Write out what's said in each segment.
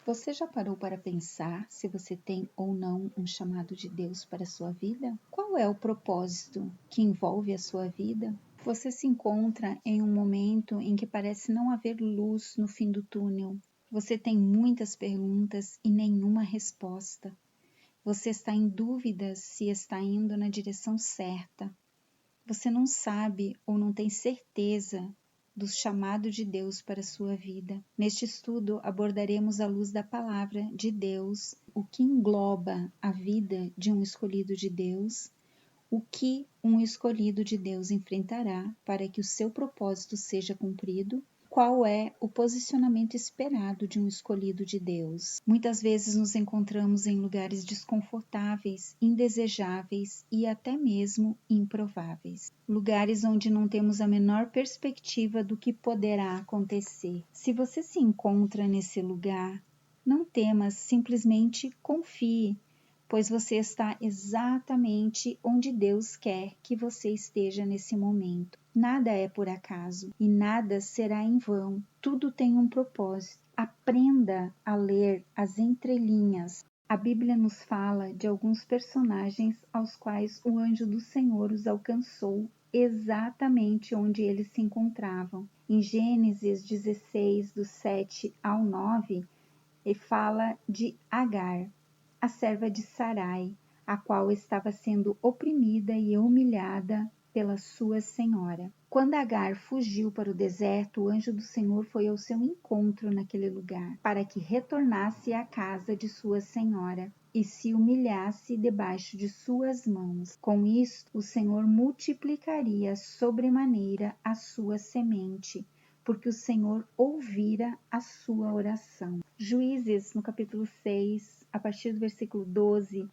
Você já parou para pensar se você tem ou não um chamado de Deus para a sua vida? Qual é o propósito que envolve a sua vida? Você se encontra em um momento em que parece não haver luz no fim do túnel. Você tem muitas perguntas e nenhuma resposta. Você está em dúvidas se está indo na direção certa. Você não sabe ou não tem certeza do chamado de Deus para a sua vida. Neste estudo abordaremos à luz da palavra de Deus, o que engloba a vida de um escolhido de Deus, o que um escolhido de Deus enfrentará para que o seu propósito seja cumprido, qual é o posicionamento esperado de um escolhido de Deus. Muitas vezes nos encontramos em lugares desconfortáveis, indesejáveis e até mesmo improváveis. Lugares onde não temos a menor perspectiva do que poderá acontecer. Se você se encontra nesse lugar, não temas, simplesmente confie, pois você está exatamente onde Deus quer que você esteja nesse momento. Nada é por acaso e nada será em vão. Tudo tem um propósito. Aprenda a ler as entrelinhas. A Bíblia nos fala de alguns personagens aos quais o anjo do Senhor os alcançou exatamente onde eles se encontravam. Em Gênesis 16, do 7 ao 9, ele fala de Agar, a serva de Sarai, a qual estava sendo oprimida e humilhada pela sua senhora. Quando Agar fugiu para o deserto, o anjo do Senhor foi ao seu encontro naquele lugar, para que retornasse à casa de sua senhora e se humilhasse debaixo de suas mãos. Com isto, o Senhor multiplicaria sobremaneira a sua semente, porque o Senhor ouvira a sua oração. Juízes, no capítulo 6, a partir do versículo 12,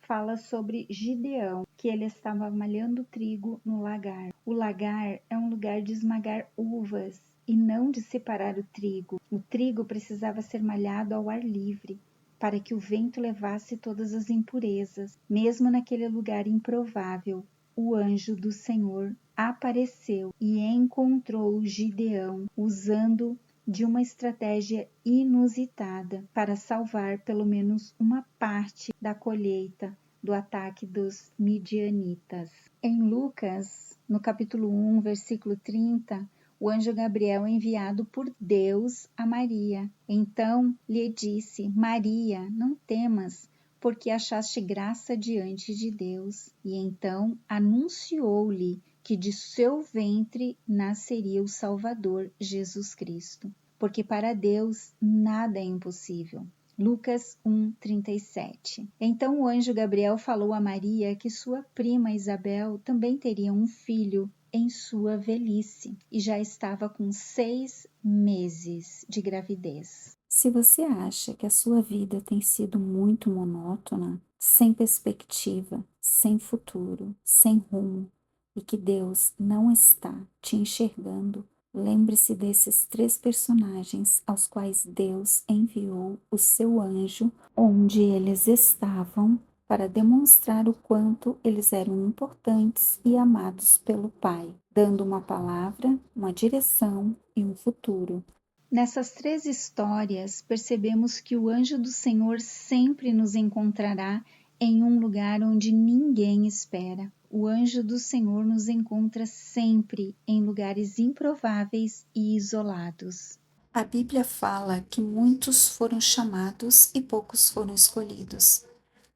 fala sobre Gideão, que ele estava malhando trigo no lagar. O lagar é um lugar de esmagar uvas e não de separar o trigo. O trigo precisava ser malhado ao ar livre, para que o vento levasse todas as impurezas. Mesmo naquele lugar improvável, o anjo do Senhor apareceu e encontrou Gideão usando de uma estratégia inusitada para salvar pelo menos uma parte da colheita do ataque dos midianitas. Em Lucas, no capítulo 1, versículo 30, o anjo Gabriel é enviado por Deus a Maria. Então lhe disse: Maria, não temas, porque achaste graça diante de Deus. E então anunciou-lhe que de seu ventre nasceria o Salvador, Jesus Cristo. Porque para Deus nada é impossível. Lucas 1:37. Então o anjo Gabriel falou a Maria que sua prima Isabel também teria um filho em sua velhice e já estava com 6 meses de gravidez. Se você acha que a sua vida tem sido muito monótona, sem perspectiva, sem futuro, sem rumo, e que Deus não está te enxergando, lembre-se desses 3 personagens aos quais Deus enviou o seu anjo onde eles estavam para demonstrar o quanto eles eram importantes e amados pelo Pai, dando uma palavra, uma direção e um futuro. Nessas 3 histórias, percebemos que o anjo do Senhor sempre nos encontrará em um lugar onde ninguém espera. O anjo do Senhor nos encontra sempre em lugares improváveis e isolados. A Bíblia fala que muitos foram chamados e poucos foram escolhidos.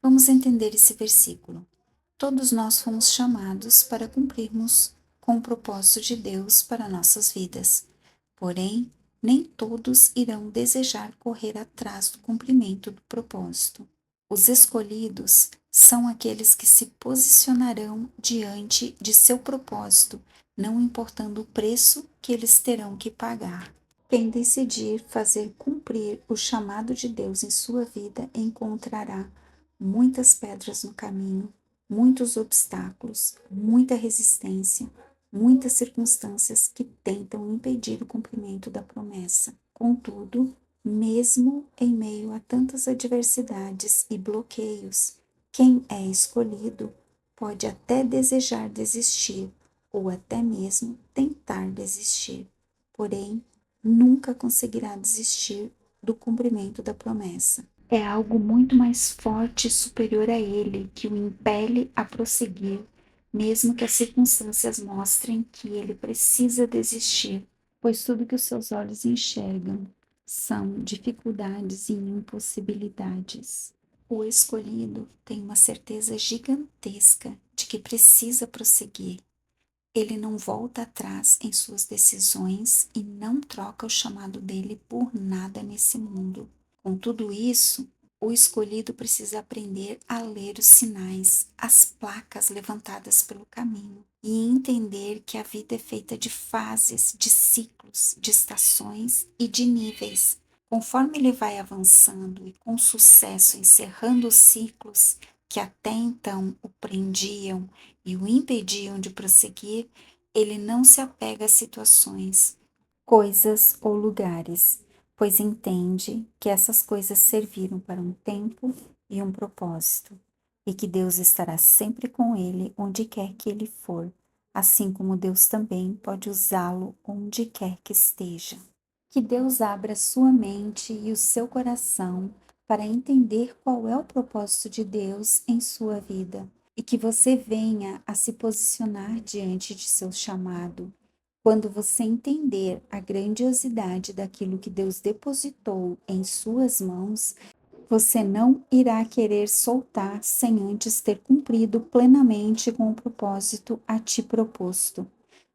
Vamos entender esse versículo. Todos nós fomos chamados para cumprirmos com o propósito de Deus para nossas vidas. Porém, nem todos irão desejar correr atrás do cumprimento do propósito. Os escolhidos são aqueles que se posicionarão diante de seu propósito, não importando o preço que eles terão que pagar. Quem decidir fazer cumprir o chamado de Deus em sua vida encontrará muitas pedras no caminho, muitos obstáculos, muita resistência, muitas circunstâncias que tentam impedir o cumprimento da promessa. Contudo, mesmo em meio a tantas adversidades e bloqueios, quem é escolhido pode até desejar desistir ou até mesmo tentar desistir, porém nunca conseguirá desistir do cumprimento da promessa. É algo muito mais forte e superior a ele que o impele a prosseguir, mesmo que as circunstâncias mostrem que ele precisa desistir, pois tudo que os seus olhos enxergam são dificuldades e impossibilidades. O escolhido tem uma certeza gigantesca de que precisa prosseguir. Ele não volta atrás em suas decisões e não troca o chamado dele por nada nesse mundo. Com tudo isso, o escolhido precisa aprender a ler os sinais, as placas levantadas pelo caminho e entender que a vida é feita de fases, de ciclos, de estações e de níveis. Conforme ele vai avançando e com sucesso encerrando os ciclos que até então o prendiam e o impediam de prosseguir, ele não se apega a situações, coisas ou lugares, pois entende que essas coisas serviram para um tempo e um propósito, e que Deus estará sempre com ele onde quer que ele for, assim como Deus também pode usá-lo onde quer que esteja. Que Deus abra sua mente e o seu coração para entender qual é o propósito de Deus em sua vida e que você venha a se posicionar diante de seu chamado. Quando você entender a grandiosidade daquilo que Deus depositou em suas mãos, você não irá querer soltar sem antes ter cumprido plenamente com o propósito a ti proposto.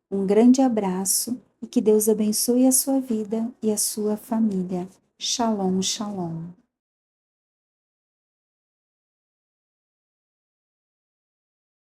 Um grande abraço e que Deus abençoe a sua vida e a sua família. Shalom, shalom.